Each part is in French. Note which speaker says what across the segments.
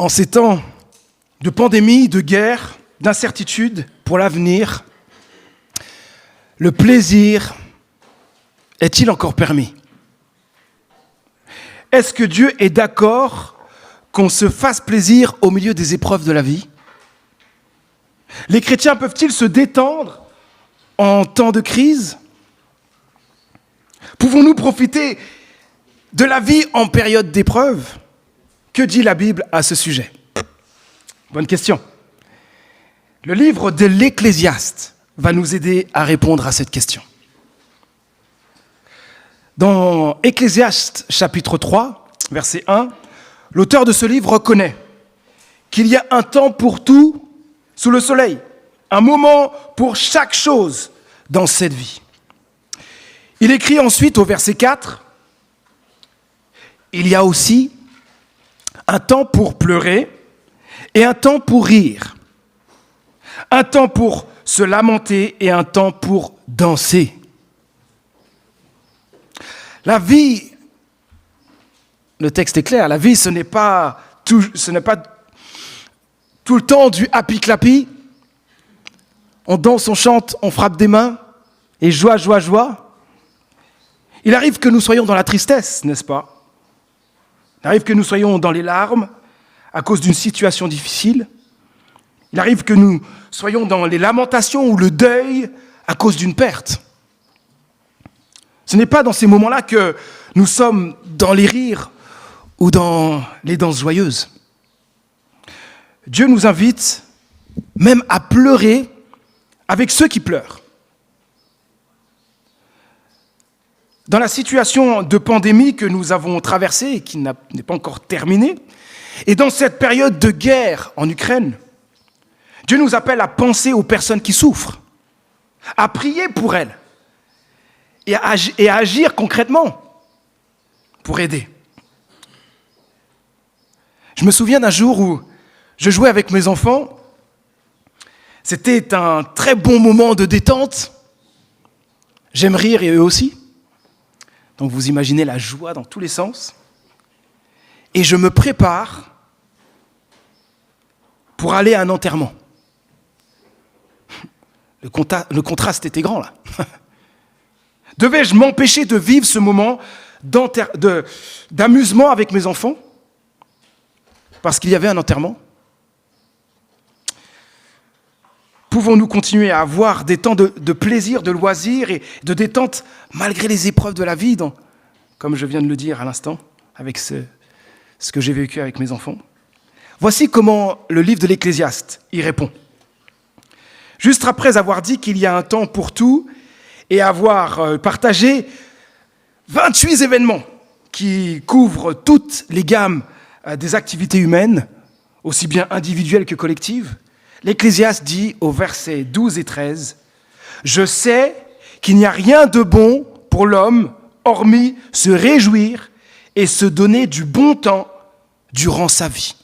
Speaker 1: En ces temps de pandémie, de guerre, d'incertitude pour l'avenir, le plaisir est-il encore permis ? Est-ce que Dieu est d'accord qu'on se fasse plaisir au milieu des épreuves de la vie ? Les chrétiens peuvent-ils se détendre en temps de crise ? Pouvons-nous profiter de la vie en période d'épreuve ? Que dit la Bible à ce sujet ? Bonne question. Le livre de l'Ecclésiaste va nous aider à répondre à cette question. Dans Ecclésiaste chapitre 3, verset 1, l'auteur de ce livre reconnaît qu'il y a un temps pour tout sous le soleil, un moment pour chaque chose dans cette vie. Il écrit ensuite au verset 4, « Il y a aussi un temps pour pleurer et un temps pour rire, un temps pour se lamenter et un temps pour danser. » La vie, le texte est clair, la vie ce n'est pas tout le temps du happy-clappy. On danse, on chante, on frappe des mains et joie, joie, joie. Il arrive que nous soyons dans la tristesse, n'est-ce pas ? Il arrive que nous soyons dans les larmes à cause d'une situation difficile. Il arrive que nous soyons dans les lamentations ou le deuil à cause d'une perte. Ce n'est pas dans ces moments-là que nous sommes dans les rires ou dans les danses joyeuses. Dieu nous invite même à pleurer avec ceux qui pleurent. Dans la situation de pandémie que nous avons traversée et qui n'est pas encore terminée, et dans cette période de guerre en Ukraine, Dieu nous appelle à penser aux personnes qui souffrent, à prier pour elles et à agir concrètement pour aider. Je me souviens d'un jour où je jouais avec mes enfants. C'était un très bon moment de détente. J'aime rire et eux aussi. Donc vous imaginez la joie dans tous les sens. Et je me prépare pour aller à un enterrement. Le contraste était grand là. Devais-je m'empêcher de vivre ce moment d'amusement avec mes enfants parce qu'il y avait un enterrement ? Pouvons-nous continuer à avoir des temps de plaisir, de loisirs et de détente malgré les épreuves de la vie, comme je viens de le dire à l'instant, avec ce que j'ai vécu avec mes enfants ? Voici comment le livre de l'Ecclésiaste y répond. Juste après avoir dit qu'il y a un temps pour tout et avoir partagé 28 événements qui couvrent toutes les gammes des activités humaines, aussi bien individuelles que collectives, l'Ecclésiaste dit au verset 12 et 13 « Je sais qu'il n'y a rien de bon pour l'homme hormis se réjouir et se donner du bon temps durant sa vie.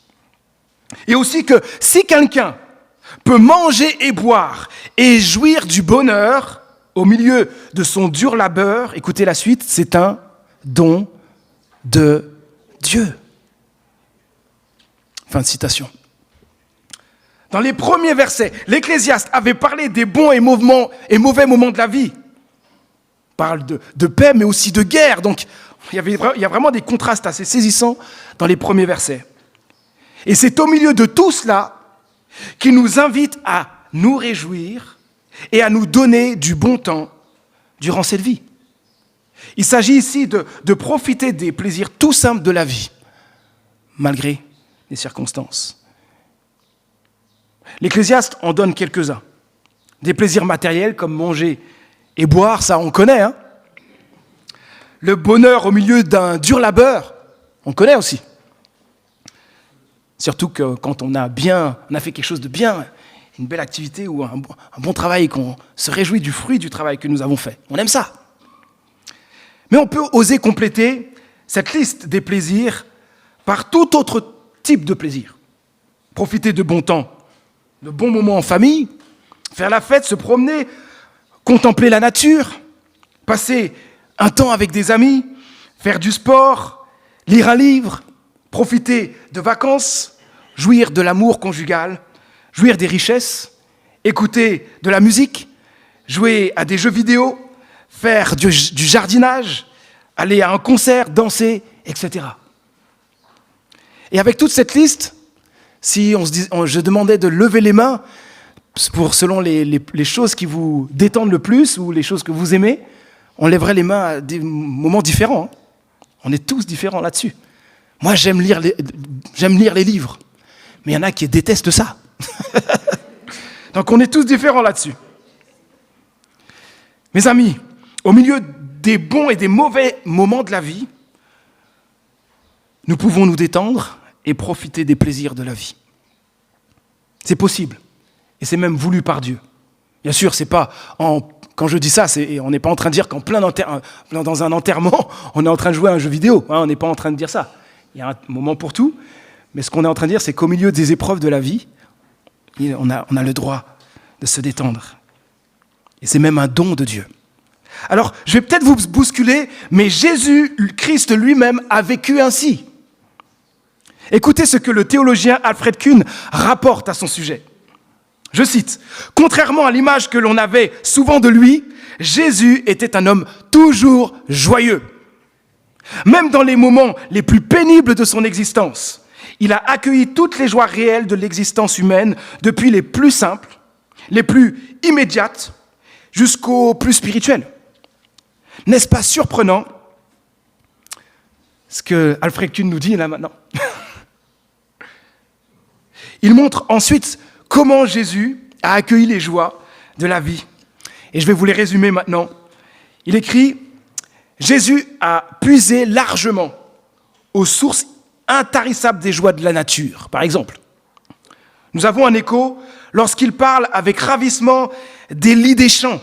Speaker 1: Et aussi que si quelqu'un peut manger et boire et jouir du bonheur au milieu de son dur labeur, écoutez la suite, c'est un don de Dieu. » Fin de citation. Dans les premiers versets, l'Ecclésiaste avait parlé des bons et mauvais moments de la vie. Il parle de paix, mais aussi de guerre. Donc, il y a vraiment des contrastes assez saisissants dans les premiers versets. Et c'est au milieu de tout cela qu'il nous invite à nous réjouir et à nous donner du bon temps durant cette vie. Il s'agit ici de profiter des plaisirs tout simples de la vie, malgré les circonstances. L'Ecclésiaste en donne quelques-uns. Des plaisirs matériels comme manger et boire, ça on connaît. Hein. Le bonheur au milieu d'un dur labeur, on connaît aussi. Surtout que quand on a fait quelque chose de bien, une belle activité ou un bon travail, qu'on se réjouit du fruit du travail que nous avons fait. On aime ça. Mais on peut oser compléter cette liste des plaisirs par tout autre type de plaisir. Profiter de bon temps, de bons moments en famille, faire la fête, se promener, contempler la nature, passer un temps avec des amis, faire du sport, lire un livre, profiter de vacances jouir de l'amour conjugal, jouir des richesses, écouter de la musique, jouer à des jeux vidéo, faire du jardinage, aller à un concert, danser, etc. Et avec toute cette liste, si je demandais de lever les mains selon les choses qui vous détendent le plus ou les choses que vous aimez, on lèverait les mains à des moments différents. On est tous différents là-dessus. Moi, j'aime lire les livres, mais il y en a qui détestent ça. Donc on est tous différents là-dessus. Mes amis, au milieu des bons et des mauvais moments de la vie, nous pouvons nous détendre et profiter des plaisirs de la vie. C'est possible. Et c'est même voulu par Dieu. Bien sûr, c'est pas quand je dis ça, on n'est pas en train de dire qu'en dans un enterrement, on est en train de jouer à un jeu vidéo. On n'est pas en train de dire ça. Il y a un moment pour tout. Mais ce qu'on est en train de dire, c'est qu'au milieu des épreuves de la vie, on a le droit de se détendre. Et c'est même un don de Dieu. Alors, je vais peut-être vous bousculer, mais Jésus-Christ lui-même a vécu ainsi. Écoutez ce que le théologien Alfred Kuhn rapporte à son sujet. Je cite, « Contrairement à l'image que l'on avait souvent de lui, Jésus était un homme toujours joyeux. Même dans les moments les plus pénibles de son existence, il a accueilli toutes les joies réelles de l'existence humaine, depuis les plus simples, les plus immédiates, jusqu'aux plus spirituelles. N'est-ce pas surprenant ce que Alfred Kuhn nous dit là maintenant? Il montre ensuite comment Jésus a accueilli les joies de la vie. Et je vais vous les résumer maintenant. Il écrit « Jésus a puisé largement aux sources intarissables des joies de la nature. » Par exemple, nous avons un écho lorsqu'il parle avec ravissement des lys des champs,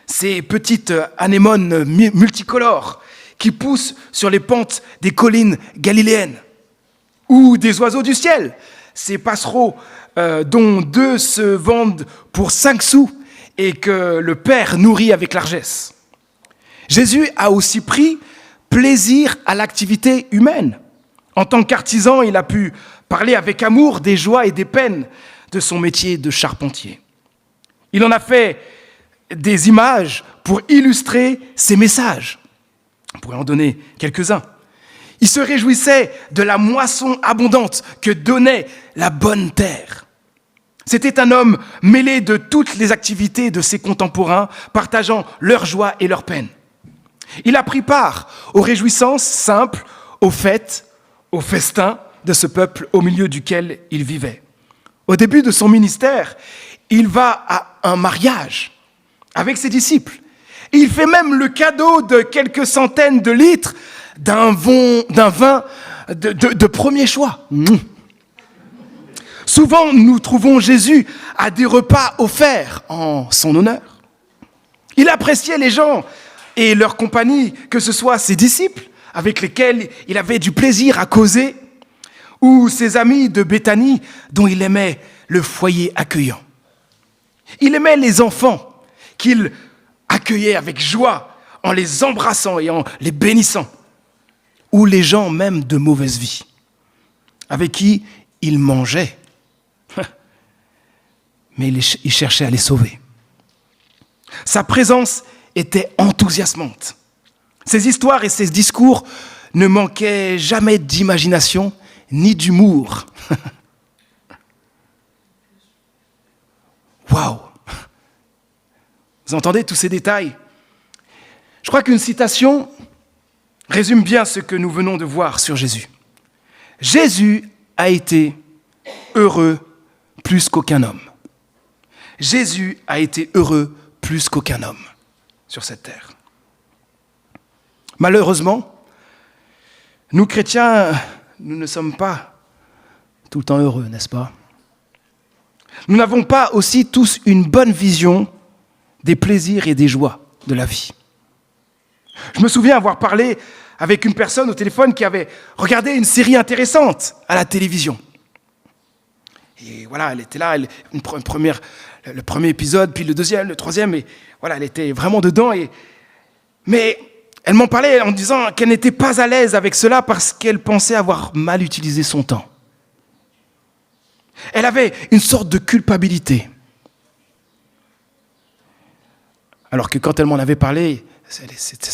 Speaker 1: ces petites anémones multicolores qui poussent sur les pentes des collines galiléennes, ou des oiseaux du ciel, ces passereaux dont 2 se vendent pour 5 sous et que le Père nourrit avec largesse. Jésus a aussi pris plaisir à l'activité humaine. En tant qu'artisan, il a pu parler avec amour des joies et des peines de son métier de charpentier. Il en a fait des images pour illustrer ses messages. On pourrait en donner quelques-uns. Il se réjouissait de la moisson abondante que donnait la bonne terre. C'était un homme mêlé de toutes les activités de ses contemporains, partageant leurs joies et leurs peines. Il a pris part aux réjouissances simples, aux fêtes, aux festins de ce peuple au milieu duquel il vivait. Au début de son ministère, il va à un mariage avec ses disciples. Et il fait même le cadeau de quelques centaines de litres d'un vin de premier choix. Souvent, nous trouvons Jésus à des repas offerts en son honneur. Il appréciait les gens et leur compagnie, que ce soit ses disciples, avec lesquels il avait du plaisir à causer, ou ses amis de Béthanie, dont il aimait le foyer accueillant. Il aimait les enfants qu'il accueillait avec joie, en les embrassant et en les bénissant, ou les gens même de mauvaise vie, avec qui il mangeait, mais il cherchait à les sauver. Sa présence était enthousiasmante. Ses histoires et ses discours ne manquaient jamais d'imagination ni d'humour. Waouh! Vous entendez tous ces détails? Je crois qu'une citation résume bien ce que nous venons de voir sur Jésus. Jésus a été heureux plus qu'aucun homme. Jésus a été heureux plus qu'aucun homme sur cette terre. Malheureusement, nous chrétiens, nous ne sommes pas tout le temps heureux, n'est-ce pas? Nous n'avons pas aussi tous une bonne vision des plaisirs et des joies de la vie. Je me souviens avoir parlé avec une personne au téléphone qui avait regardé une série intéressante à la télévision. Et voilà, elle était là, le premier épisode, puis le deuxième, le troisième, et voilà, elle était vraiment dedans. Mais elle m'en parlait en disant qu'elle n'était pas à l'aise avec cela parce qu'elle pensait avoir mal utilisé son temps. Elle avait une sorte de culpabilité. Alors que quand elle m'en avait parlé, ça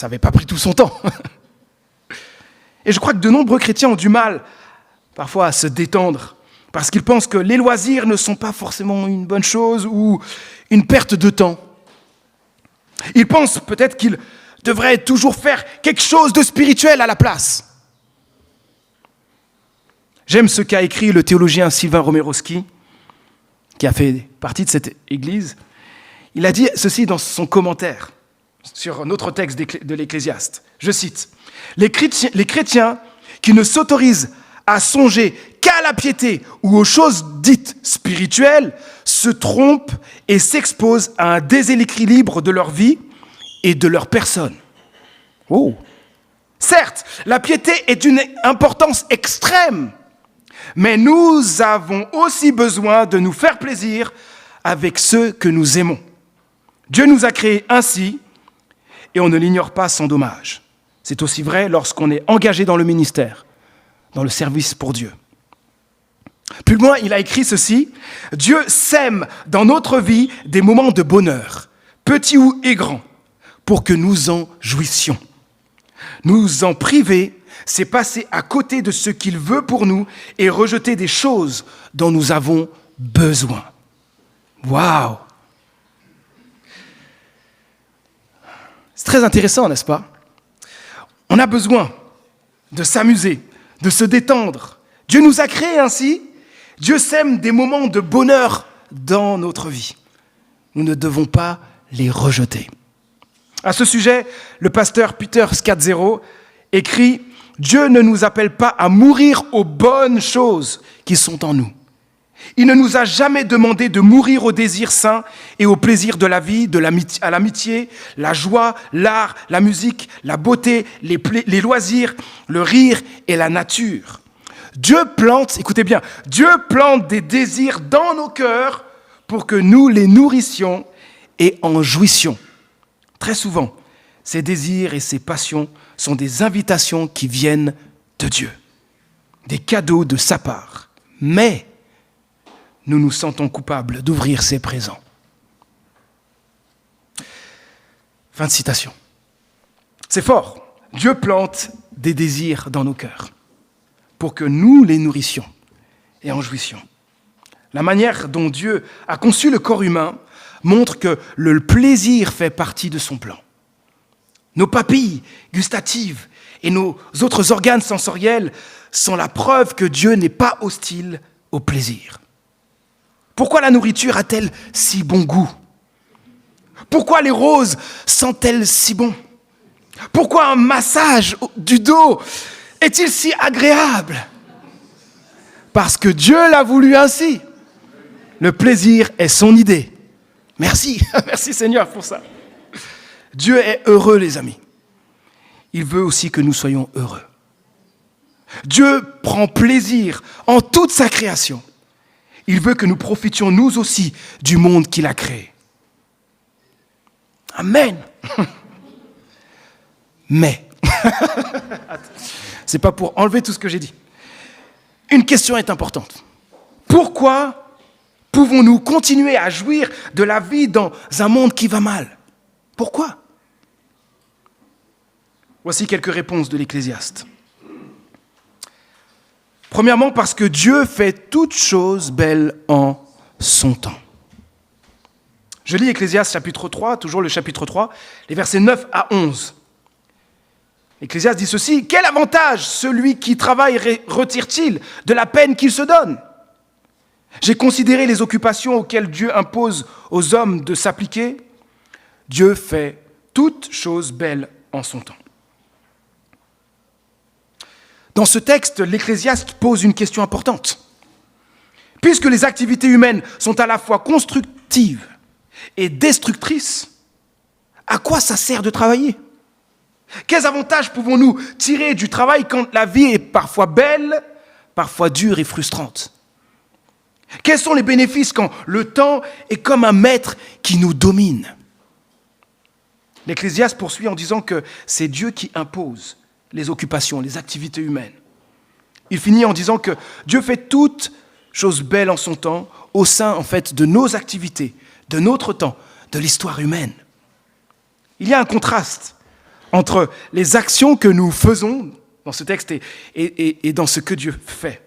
Speaker 1: n'avait pas pris tout son temps. Et je crois que de nombreux chrétiens ont du mal parfois à se détendre parce qu'ils pensent que les loisirs ne sont pas forcément une bonne chose ou une perte de temps. Ils pensent peut-être qu'ils devraient toujours faire quelque chose de spirituel à la place. J'aime ce qu'a écrit le théologien Sylvain Romerowski, qui a fait partie de cette église. Il a dit ceci dans son commentaire sur notre texte de l'Ecclésiaste. Je cite, « Les chrétiens qui ne s'autorisent à songer qu'à la piété ou aux choses dites spirituelles se trompent et s'exposent à un déséquilibre de leur vie et de leur personne. » Oh. Certes, la piété est d'une importance extrême, mais nous avons aussi besoin de nous faire plaisir avec ceux que nous aimons. Dieu nous a créés ainsi et on ne l'ignore pas sans dommage. C'est aussi vrai lorsqu'on est engagé dans le ministère, dans le service pour Dieu. Plus loin, il a écrit ceci, « Dieu sème dans notre vie des moments de bonheur, petits ou grands, pour que nous en jouissions. Nous en priver, c'est passer à côté de ce qu'il veut pour nous et rejeter des choses dont nous avons besoin. » Waouh! C'est très intéressant, n'est-ce pas? On a besoin de s'amuser, de se détendre. Dieu nous a créés ainsi. Dieu sème des moments de bonheur dans notre vie. Nous ne devons pas les rejeter. À ce sujet, le pasteur Peter Scazzero écrit « Dieu ne nous appelle pas à mourir aux bonnes choses qui sont en nous. Il ne nous a jamais demandé de mourir aux désirs sains et aux plaisirs de la vie, à l'amitié, la joie, l'art, la musique, la beauté, les loisirs, le rire et la nature. Dieu plante, écoutez bien, Dieu plante des désirs dans nos cœurs pour que nous les nourrissions et en jouissions. Très souvent, ces désirs et ces passions sont des invitations qui viennent de Dieu, des cadeaux de sa part. Mais nous nous sentons coupables d'ouvrir ces présents. Fin de citation. C'est fort. Dieu plante des désirs dans nos cœurs pour que nous les nourrissions et en jouissions. La manière dont Dieu a conçu le corps humain montre que le plaisir fait partie de son plan. Nos papilles gustatives et nos autres organes sensoriels sont la preuve que Dieu n'est pas hostile au plaisir. Pourquoi la nourriture a-t-elle si bon goût? Pourquoi les roses sentent-elles si bon? Pourquoi un massage du dos est-il si agréable? Parce que Dieu l'a voulu ainsi. Le plaisir est son idée. Merci, merci Seigneur pour ça. Dieu est heureux, les amis. Il veut aussi que nous soyons heureux. Dieu prend plaisir en toute sa création. Il veut que nous profitions nous aussi du monde qu'il a créé. Amen. Mais, c'est pas pour enlever tout ce que j'ai dit. Une question est importante. Pourquoi pouvons-nous continuer à jouir de la vie dans un monde qui va mal? Pourquoi? Voici quelques réponses de l'Ecclésiaste. Premièrement, parce que Dieu fait toutes choses belles en son temps. Je lis Ecclésiaste chapitre 3, toujours le chapitre 3, les versets 9 à 11. Ecclésiaste dit ceci, « Quel avantage celui qui travaille retire-t-il de la peine qu'il se donne? J'ai considéré les occupations auxquelles Dieu impose aux hommes de s'appliquer. Dieu fait toutes choses belles en son temps. » Dans ce texte, l'Ecclésiaste pose une question importante. Puisque les activités humaines sont à la fois constructives et destructrices, à quoi ça sert de travailler? Quels avantages pouvons-nous tirer du travail quand la vie est parfois belle, parfois dure et frustrante? Quels sont les bénéfices quand le temps est comme un maître qui nous domine? L'Ecclésiaste poursuit en disant que c'est Dieu qui impose les occupations, les activités humaines. Il finit en disant que Dieu fait toutes chose belle en son temps, au sein, en fait, de nos activités, de notre temps, de l'histoire humaine. Il y a un contraste entre les actions que nous faisons dans ce texte et dans ce que Dieu fait.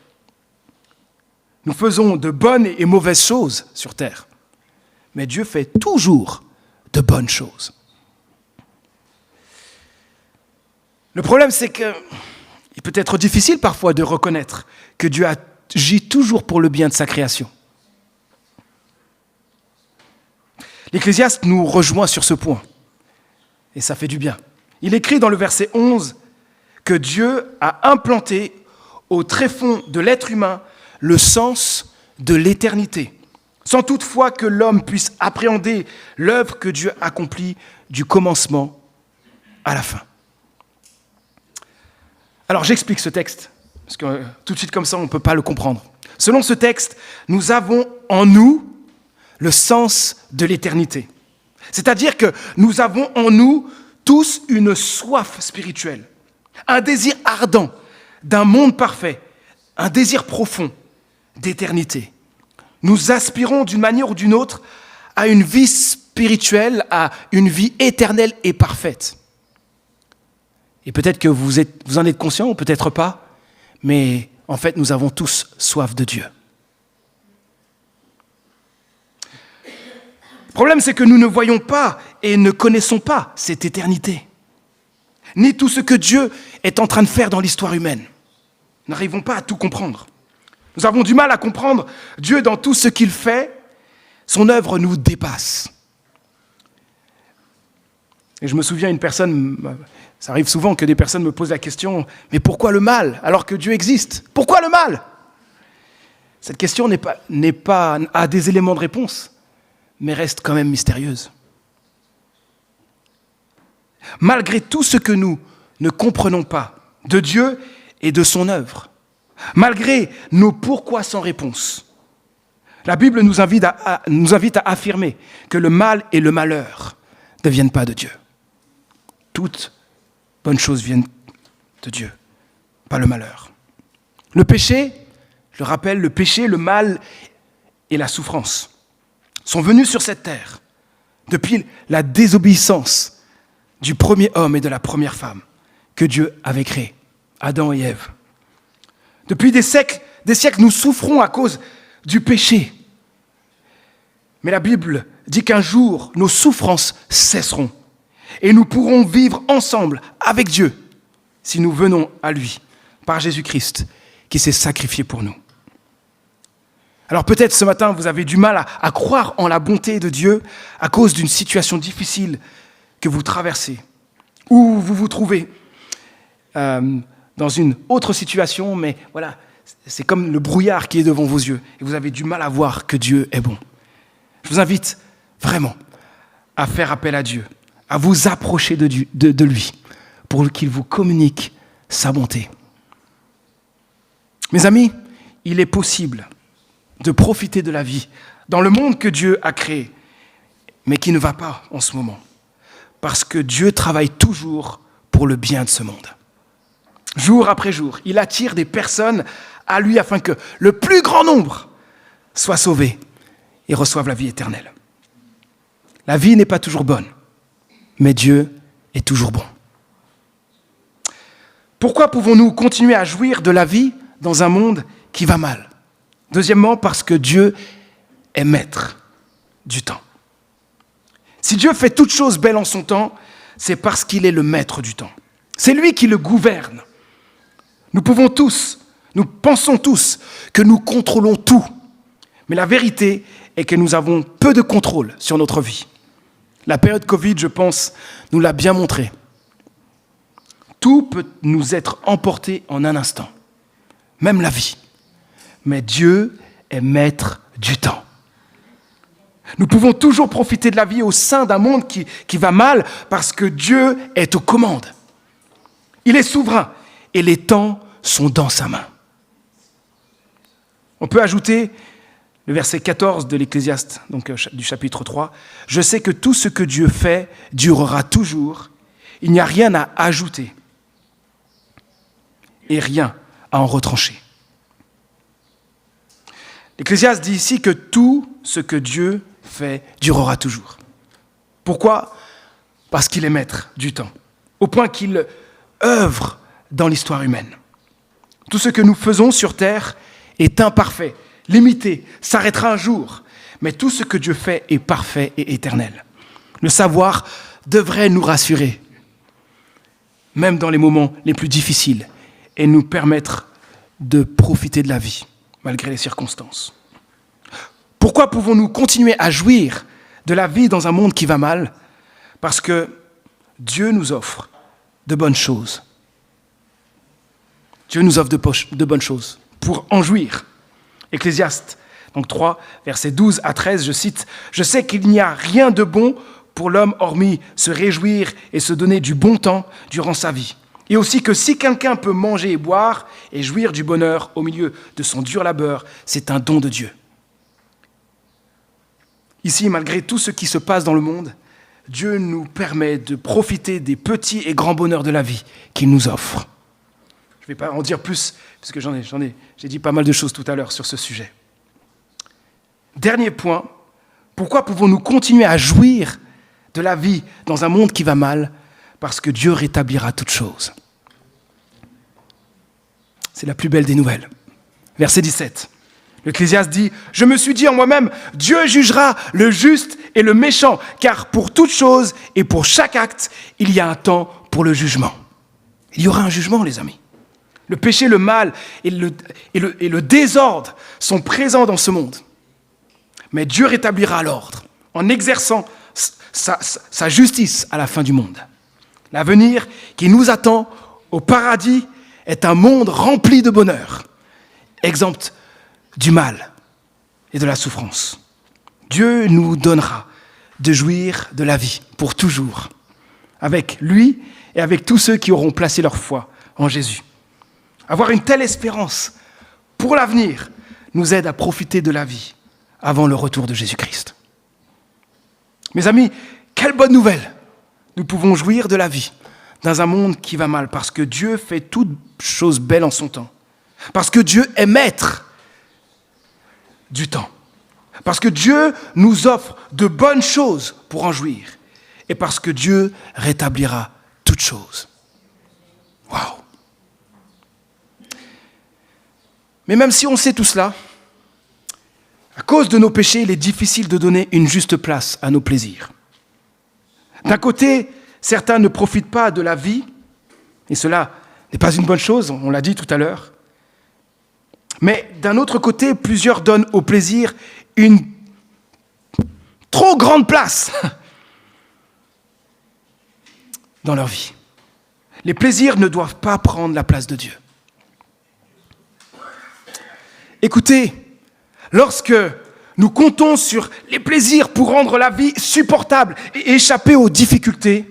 Speaker 1: Nous faisons de bonnes et mauvaises choses sur terre, mais Dieu fait toujours de bonnes choses. Le problème, c'est qu'il peut être difficile parfois de reconnaître que Dieu agit toujours pour le bien de sa création. L'Ecclésiaste nous rejoint sur ce point, et ça fait du bien. Il écrit dans le verset 11 que Dieu a implanté au tréfonds de l'être humain le sens de l'éternité, sans toutefois que l'homme puisse appréhender l'œuvre que Dieu accomplit du commencement à la fin. Alors j'explique ce texte, parce que tout de suite comme ça on ne peut pas le comprendre. Selon ce texte, nous avons en nous le sens de l'éternité. C'est-à-dire que nous avons en nous tous une soif spirituelle, un désir ardent d'un monde parfait, un désir profond d'éternité. Nous aspirons d'une manière ou d'une autre à une vie spirituelle, à une vie éternelle et parfaite. Et peut-être que vous en êtes conscient ou peut-être pas, mais en fait nous avons tous soif de Dieu. Le problème, c'est que nous ne voyons pas et ne connaissons pas cette éternité, ni tout ce que Dieu est en train de faire dans l'histoire humaine. Nous n'arrivons pas à tout comprendre. Nous avons du mal à comprendre Dieu dans tout ce qu'il fait. Son œuvre nous dépasse. Et je me souviens, une personne, ça arrive souvent que des personnes me posent la question, mais pourquoi le mal alors que Dieu existe? Pourquoi le mal? Cette question n'est pas à des éléments de réponse, mais reste quand même mystérieuse. Malgré tout ce que nous ne comprenons pas de Dieu et de son œuvre, malgré nos pourquoi sans réponse, la Bible nous invite à affirmer que le mal et le malheur ne viennent pas de Dieu. Toutes bonnes choses viennent de Dieu, pas le malheur. Le péché, je le rappelle, le péché, le mal et la souffrance sont venus sur cette terre depuis la désobéissance du premier homme et de la première femme que Dieu avait créé, Adam et Ève. Depuis des siècles, nous souffrons à cause du péché. Mais la Bible dit qu'un jour, nos souffrances cesseront et nous pourrons vivre ensemble avec Dieu si nous venons à lui par Jésus-Christ qui s'est sacrifié pour nous. Alors peut-être ce matin, vous avez du mal à croire en la bonté de Dieu à cause d'une situation difficile que vous traversez, ou vous vous trouvez dans une autre situation, mais voilà, c'est comme le brouillard qui est devant vos yeux, et vous avez du mal à voir que Dieu est bon. Je vous invite vraiment à faire appel à Dieu, à vous approcher de lui, pour qu'il vous communique sa bonté. Mes amis, il est possible de profiter de la vie dans le monde que Dieu a créé, mais qui ne va pas en ce moment. Parce que Dieu travaille toujours pour le bien de ce monde. Jour après jour, il attire des personnes à lui afin que le plus grand nombre soit sauvé et reçoive la vie éternelle. La vie n'est pas toujours bonne, mais Dieu est toujours bon. Pourquoi pouvons-nous continuer à jouir de la vie dans un monde qui va mal? Deuxièmement, parce que Dieu est maître du temps. Si Dieu fait toute chose belle en son temps, c'est parce qu'il est le maître du temps. C'est lui qui le gouverne. Nous pensons tous que nous contrôlons tout. Mais la vérité est que nous avons peu de contrôle sur notre vie. La période Covid, je pense, nous l'a bien montré. Tout peut nous être emporté en un instant, même la vie. Mais Dieu est maître du temps. Nous pouvons toujours profiter de la vie au sein d'un monde qui va mal parce que Dieu est aux commandes. Il est souverain et les temps sont dans sa main. On peut ajouter le verset 14 de l'Ecclésiaste, donc du chapitre 3. « Je sais que tout ce que Dieu fait durera toujours. Il n'y a rien à ajouter et rien à en retrancher. » L'Ecclésiaste dit ici que tout ce que Dieu fait durera toujours. Pourquoi ? Parce qu'il est maître du temps, au point qu'il œuvre dans l'histoire humaine. Tout ce que nous faisons sur terre est imparfait, limité, s'arrêtera un jour. Mais tout ce que Dieu fait est parfait et éternel. Le savoir devrait nous rassurer, même dans les moments les plus difficiles, et nous permettre de profiter de la vie, malgré les circonstances. Pourquoi pouvons-nous continuer à jouir de la vie dans un monde qui va mal ? Parce que Dieu nous offre de bonnes choses. Dieu nous offre de bonnes choses pour en jouir. Ecclésiaste, donc 3, versets 12 à 13, je cite, « Je sais qu'il n'y a rien de bon pour l'homme hormis se réjouir et se donner du bon temps durant sa vie. Et aussi que si quelqu'un peut manger et boire et jouir du bonheur au milieu de son dur labeur, c'est un don de Dieu. » Ici, malgré tout ce qui se passe dans le monde, Dieu nous permet de profiter des petits et grands bonheurs de la vie qu'il nous offre. Je ne vais pas en dire plus, parce que j'ai dit pas mal de choses tout à l'heure sur ce sujet. Dernier point, pourquoi pouvons-nous continuer à jouir de la vie dans un monde qui va mal ? Parce que Dieu rétablira toutes choses. C'est la plus belle des nouvelles. Verset 17. L'Ecclésiaste dit « Je me suis dit en moi-même, Dieu jugera le juste et le méchant, car pour toute chose et pour chaque acte, il y a un temps pour le jugement. » Il y aura un jugement, les amis. Le péché, le mal et le désordre sont présents dans ce monde. Mais Dieu rétablira l'ordre en exerçant sa justice à la fin du monde. L'avenir qui nous attend au paradis est un monde rempli de bonheur, exempt du mal et de la souffrance. Dieu nous donnera de jouir de la vie pour toujours, avec lui et avec tous ceux qui auront placé leur foi en Jésus. Avoir une telle espérance pour l'avenir nous aide à profiter de la vie avant le retour de Jésus-Christ. Mes amis, quelle bonne nouvelle! Nous pouvons jouir de la vie dans un monde qui va mal parce que Dieu fait toutes choses belles en son temps. Parce que Dieu est maître du temps. Parce que Dieu nous offre de bonnes choses pour en jouir. Et parce que Dieu rétablira toutes choses. Waouh! Mais même si on sait tout cela, à cause de nos péchés, il est difficile de donner une juste place à nos plaisirs. D'un côté, certains ne profitent pas de la vie, et cela n'est pas une bonne chose, on l'a dit tout à l'heure. Mais d'un autre côté, plusieurs donnent au plaisir une trop grande place dans leur vie. Les plaisirs ne doivent pas prendre la place de Dieu. Écoutez, lorsque nous comptons sur les plaisirs pour rendre la vie supportable et échapper aux difficultés,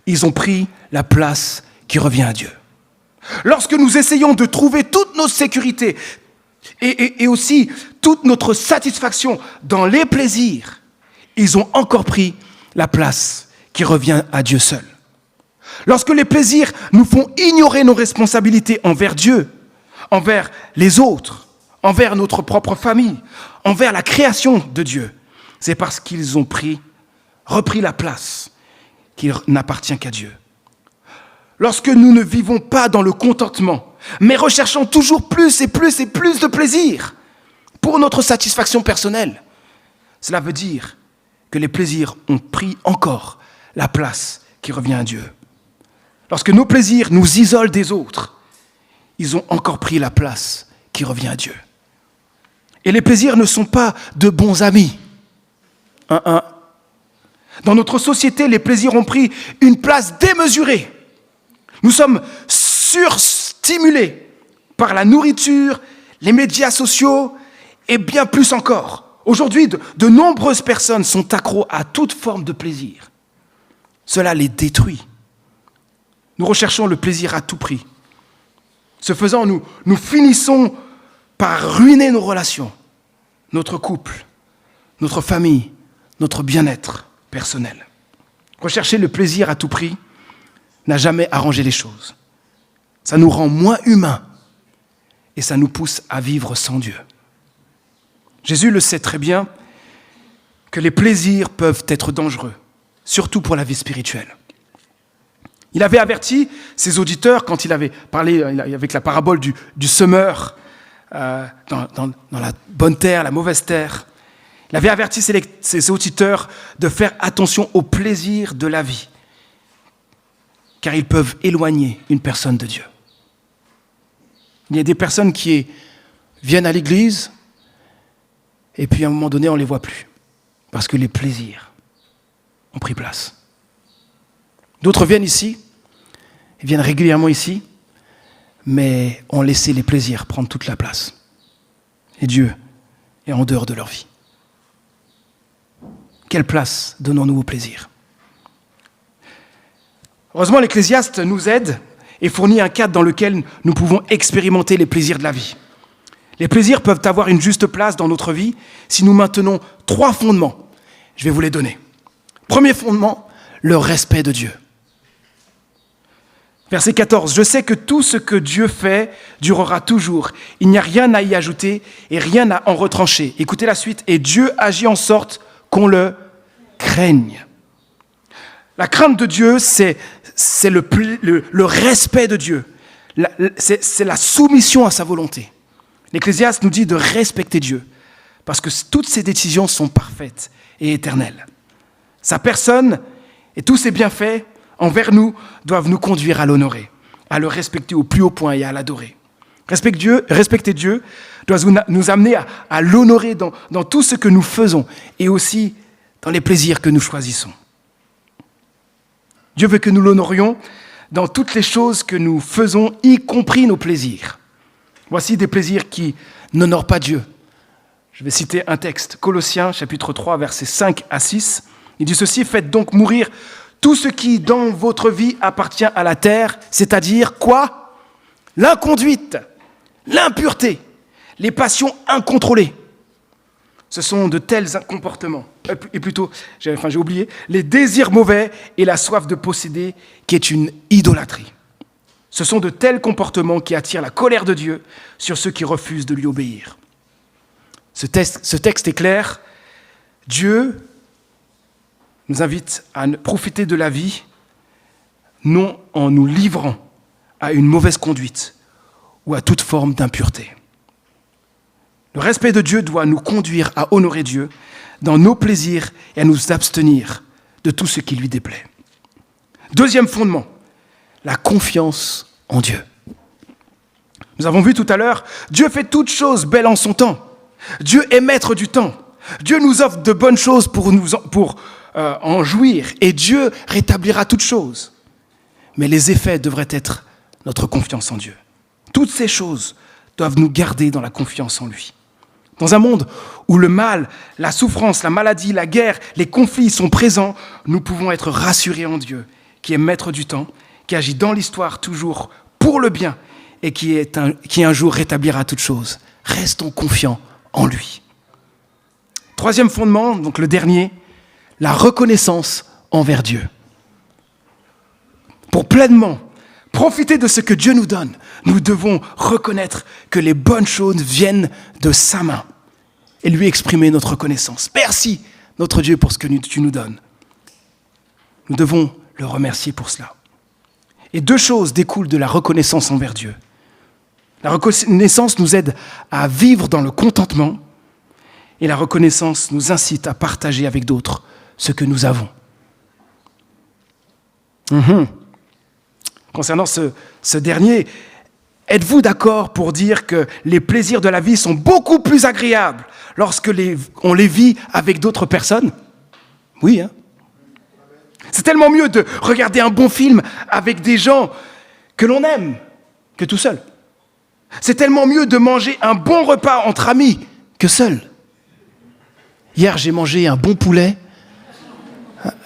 Speaker 1: ils ont pris la place qui revient à Dieu. Lorsque nous essayons de trouver toutes nos sécurités et aussi toute notre satisfaction dans les plaisirs, ils ont encore pris la place qui revient à Dieu seul. Lorsque les plaisirs nous font ignorer nos responsabilités envers Dieu, envers les autres, envers notre propre famille, envers la création de Dieu, c'est parce qu'ils ont repris la place qui n'appartient qu'à Dieu. Lorsque nous ne vivons pas dans le contentement, mais recherchons toujours plus et plus et plus de plaisir pour notre satisfaction personnelle, cela veut dire que les plaisirs ont pris encore la place qui revient à Dieu. Lorsque nos plaisirs nous isolent des autres, ils ont encore pris la place qui revient à Dieu. Et les plaisirs ne sont pas de bons amis. Dans notre société, les plaisirs ont pris une place démesurée. Nous sommes surstimulés par la nourriture, les médias sociaux et bien plus encore. Aujourd'hui, de nombreuses personnes sont accros à toute forme de plaisir. Cela les détruit. Nous recherchons le plaisir à tout prix. Ce faisant, nous finissons par ruiner nos relations, notre couple, notre famille, notre bien-être personnel. Rechercher le plaisir à tout prix n'a jamais arrangé les choses. Ça nous rend moins humains et ça nous pousse à vivre sans Dieu. Jésus le sait très bien que les plaisirs peuvent être dangereux, surtout pour la vie spirituelle. Il avait averti ses auditeurs quand il avait parlé avec la parabole du semeur dans la bonne terre, la mauvaise terre. Il avait averti ses auditeurs de faire attention aux plaisirs de la vie, car ils peuvent éloigner une personne de Dieu. Il y a des personnes qui viennent à l'église et puis à un moment donné, on ne les voit plus parce que les plaisirs ont pris place. D'autres viennent ici, ils viennent régulièrement ici, mais ont laissé les plaisirs prendre toute la place. Et Dieu est en dehors de leur vie. Quelle place donnons-nous au plaisir ? Heureusement, l'Ecclésiaste nous aide et fournit un cadre dans lequel nous pouvons expérimenter les plaisirs de la vie. Les plaisirs peuvent avoir une juste place dans notre vie si nous maintenons 3 fondements. Je vais vous les donner. Premier fondement, le respect de Dieu. Verset 14, « Je sais que tout ce que Dieu fait durera toujours. Il n'y a rien à y ajouter et rien à en retrancher. » Écoutez la suite. « Et Dieu agit en sorte qu'on le craigne. » La crainte de Dieu, c'est le respect de Dieu. C'est la soumission à sa volonté. L'Ecclésiaste nous dit de respecter Dieu parce que toutes ses décisions sont parfaites et éternelles. Sa personne et tous ses bienfaits envers nous doivent nous conduire à l'honorer, à le respecter au plus haut point et à l'adorer. Respecter Dieu doit nous amener à l'honorer dans tout ce que nous faisons et aussi dans les plaisirs que nous choisissons. Dieu veut que nous l'honorions dans toutes les choses que nous faisons, y compris nos plaisirs. Voici des plaisirs qui n'honorent pas Dieu. Je vais citer un texte, Colossiens, chapitre 3, versets 5 à 6. Il dit ceci, « Faites donc mourir tout ce qui, dans votre vie, appartient à la terre, c'est-à-dire quoi ? L'inconduite, l'impureté, les passions incontrôlées. Ce sont de tels comportements, et plutôt, j'ai oublié, les désirs mauvais et la soif de posséder, qui est une idolâtrie. Ce sont de tels comportements qui attirent la colère de Dieu sur ceux qui refusent de lui obéir. » Ce texte est clair. Dieu nous invite à profiter de la vie, non en nous livrant à une mauvaise conduite ou à toute forme d'impureté. Le respect de Dieu doit nous conduire à honorer Dieu dans nos plaisirs et à nous abstenir de tout ce qui lui déplaît. Deuxième fondement, la confiance en Dieu. Nous avons vu tout à l'heure, Dieu fait toutes choses belles en son temps. Dieu est maître du temps. Dieu nous offre de bonnes choses pour en jouir et Dieu rétablira toutes choses. Mais les effets devraient être notre confiance en Dieu. Toutes ces choses doivent nous garder dans la confiance en lui. Dans un monde où le mal, la souffrance, la maladie, la guerre, les conflits sont présents, nous pouvons être rassurés en Dieu, qui est maître du temps, qui agit dans l'histoire toujours pour le bien et qui un jour rétablira toutes choses. Restons confiants en lui. Troisième fondement, donc le dernier, la reconnaissance envers Dieu. Pour pleinement profiter de ce que Dieu nous donne, nous devons reconnaître que les bonnes choses viennent de sa main et lui exprimer notre reconnaissance. Merci, notre Dieu, pour ce que tu nous donnes. Nous devons le remercier pour cela. Et 2 choses découlent de la reconnaissance envers Dieu. La reconnaissance nous aide à vivre dans le contentement et la reconnaissance nous incite à partager avec d'autres ce que nous avons. Concernant ce dernier, êtes-vous d'accord pour dire que les plaisirs de la vie sont beaucoup plus agréables lorsque on les vit avec d'autres personnes ? Oui, hein ? C'est tellement mieux de regarder un bon film avec des gens que l'on aime que tout seul. C'est tellement mieux de manger un bon repas entre amis que seul. Hier, j'ai mangé un bon poulet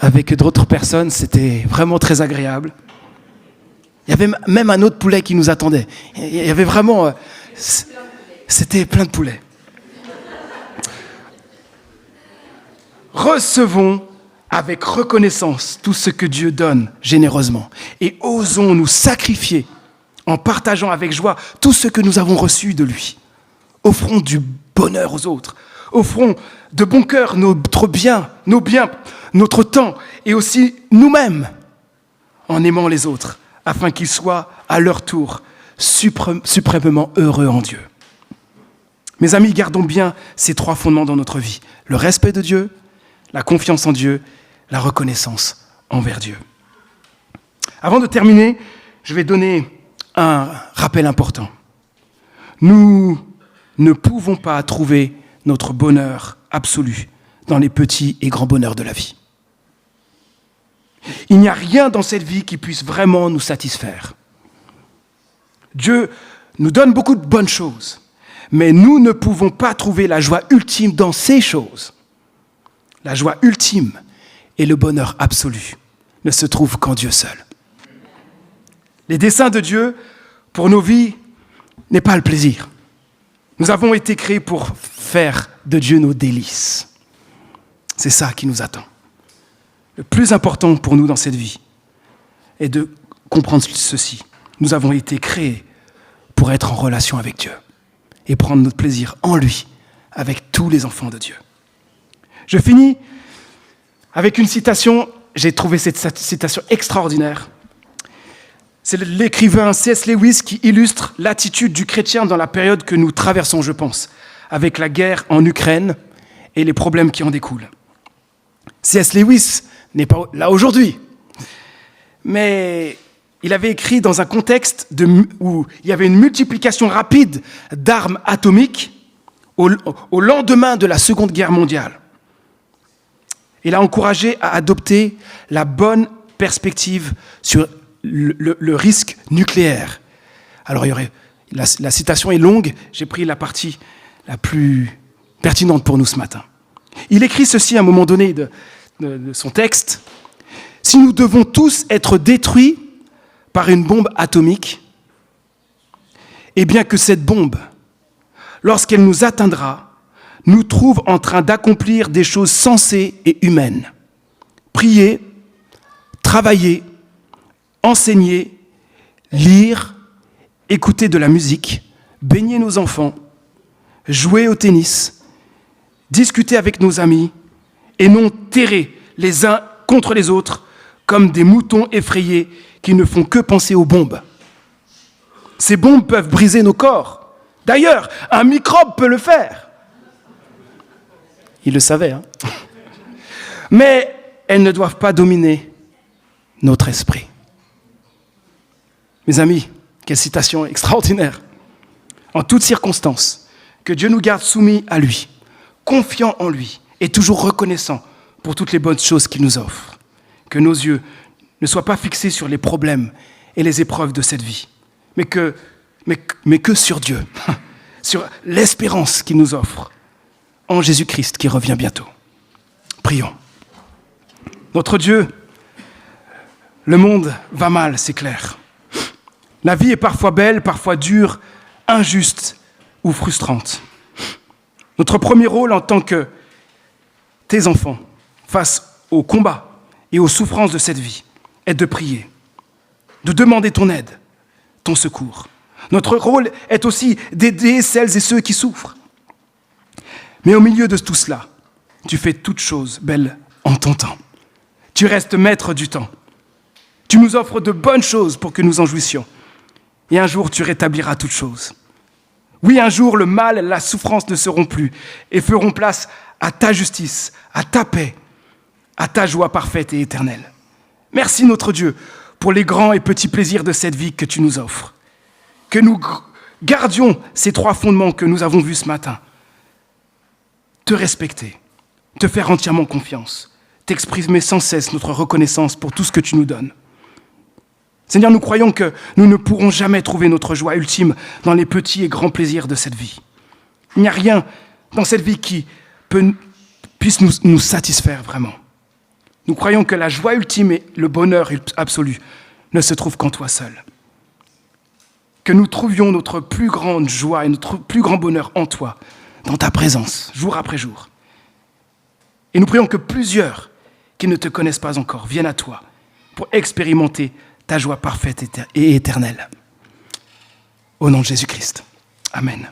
Speaker 1: avec d'autres personnes, c'était vraiment très agréable. Il y avait même un autre poulet qui nous attendait. Il y avait vraiment... c'était plein de poulets. Recevons avec reconnaissance tout ce que Dieu donne généreusement et osons nous sacrifier en partageant avec joie tout ce que nous avons reçu de lui. Offrons du bonheur aux autres. Offrons de bon cœur notre bien, nos biens, notre temps et aussi nous-mêmes en aimant les autres, afin qu'ils soient à leur tour suprêmement heureux en Dieu. Mes amis, gardons bien ces 3 fondements dans notre vie. Le respect de Dieu, la confiance en Dieu, la reconnaissance envers Dieu. Avant de terminer, je vais donner un rappel important. Nous ne pouvons pas trouver notre bonheur absolu dans les petits et grands bonheurs de la vie. Il n'y a rien dans cette vie qui puisse vraiment nous satisfaire. Dieu nous donne beaucoup de bonnes choses, mais nous ne pouvons pas trouver la joie ultime dans ces choses. La joie ultime et le bonheur absolu ne se trouvent qu'en Dieu seul. Les desseins de Dieu pour nos vies n'est pas le plaisir. Nous avons été créés pour faire de Dieu nos délices. C'est ça qui nous attend. Le plus important pour nous dans cette vie est de comprendre ceci. Nous avons été créés pour être en relation avec Dieu et prendre notre plaisir en lui, avec tous les enfants de Dieu. Je finis avec une citation. J'ai trouvé cette citation extraordinaire. C'est l'écrivain C.S. Lewis qui illustre l'attitude du chrétien dans la période que nous traversons, je pense, avec la guerre en Ukraine et les problèmes qui en découlent. C.S. Lewis n'est pas là aujourd'hui, mais il avait écrit dans un contexte où il y avait une multiplication rapide d'armes atomiques au lendemain de la Seconde Guerre mondiale. Il a encouragé à adopter la bonne perspective sur le risque nucléaire. Alors, la citation est longue, j'ai pris la partie la plus pertinente pour nous ce matin. Il écrit ceci à un moment donné de son texte. « Si nous devons tous être détruits par une bombe atomique, et bien que cette bombe, lorsqu'elle nous atteindra, nous trouve en train d'accomplir des choses sensées et humaines. Prier, travailler, enseigner, lire, écouter de la musique, baigner nos enfants, jouer au tennis, discuter avec nos amis et non terrer les uns contre les autres comme des moutons effrayés qui ne font que penser aux bombes. Ces bombes peuvent briser nos corps. D'ailleurs, un microbe peut le faire. Il le savait, hein. Mais elles ne doivent pas dominer notre esprit. Mes amis, quelle citation extraordinaire. En toutes circonstances, que Dieu nous garde soumis à lui, confiants en lui et toujours reconnaissants pour toutes les bonnes choses qu'il nous offre. Que nos yeux ne soient pas fixés sur les problèmes et les épreuves de cette vie, mais que sur Dieu, sur l'espérance qu'il nous offre en Jésus-Christ qui revient bientôt. Prions. Notre Dieu, le monde va mal, c'est clair. La vie est parfois belle, parfois dure, injuste ou frustrante. Notre premier rôle en tant que tes enfants face au combat et aux souffrances de cette vie est de prier, de demander ton aide, ton secours. Notre rôle est aussi d'aider celles et ceux qui souffrent. Mais au milieu de tout cela, tu fais toutes choses belles en ton temps. Tu restes maître du temps. Tu nous offres de bonnes choses pour que nous en jouissions. Et un jour, tu rétabliras toutes choses. Oui, un jour, le mal et la souffrance ne seront plus et feront place à ta justice, à ta paix, à ta joie parfaite et éternelle. Merci, notre Dieu, pour les grands et petits plaisirs de cette vie que tu nous offres. Que nous gardions ces 3 fondements que nous avons vus ce matin. Te respecter, te faire entièrement confiance, t'exprimer sans cesse notre reconnaissance pour tout ce que tu nous donnes. Seigneur, nous croyons que nous ne pourrons jamais trouver notre joie ultime dans les petits et grands plaisirs de cette vie. Il n'y a rien dans cette vie qui puisse nous satisfaire vraiment. Nous croyons que la joie ultime et le bonheur absolu ne se trouvent qu'en toi seul. Que nous trouvions notre plus grande joie et notre plus grand bonheur en toi, dans ta présence, jour après jour. Et nous prions que plusieurs qui ne te connaissent pas encore viennent à toi pour expérimenter ta joie parfaite et éternelle. Au nom de Jésus-Christ. Amen.